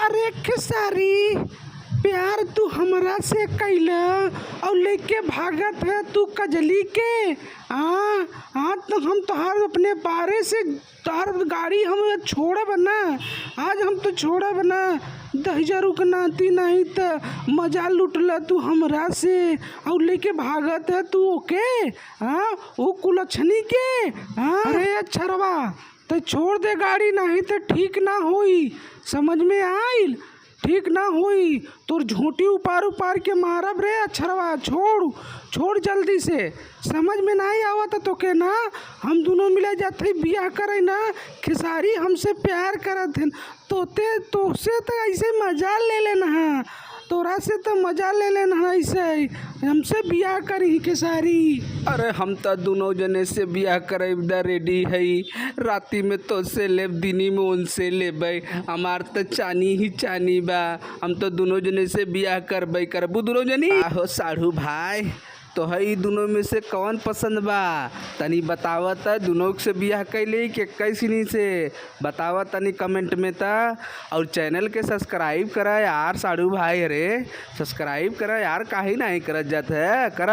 अरे खेसारी, प्यार तू हमरा से कैला और लेके भागत है तू कजली के। हाँ तो हम तोहार अपने बारे से तोहार गाड़ी हम छोड़ब ना। आज हम तो छोड़ब ना। दहिजा रुक नाती नहीं तो मजा लुटला तू हमरा से और लेके भागत है तू ओके। वो कुलछनी के। अरे छरवा तो छोड़ दे गाड़ी, नहीं तो ठीक ना होई। समझ में आइल? ठीक ना हुई तोर झोंटी उपार उपार के मारब रे अछरवा। छोड़ जल्दी से। समझ में नहीं आवत तो के ना हम दोनों मिले जाते बियाह करे ना। खेसारी हमसे प्यार करत हैं तोसे तो ऐसे मजा ले लेना। तोरा से तो मजा ले लेना ऐसे हमसे बियाह करी खेसारी। अरे हम तो दोनों जने से बियाह करे रेडी है। राती में तो से लेब, दिनी में उनसे लेबै। हमार तो चानी ही चानी बा। हम तो दोनों जने से बियाह करबू दोनों जनी। आहो साढ़ू भाई, तो है दोनों में से कौन पसंद बा? तनी बतावत दोनों से बियाह कैले कि कैसनी से बतावत तनी कमेंट में ता। और चैनल के सब्सक्राइब करा यार साढ़ू भाई। अरे सब्सक्राइब करा यार, काहे नहीं करत जात है करा।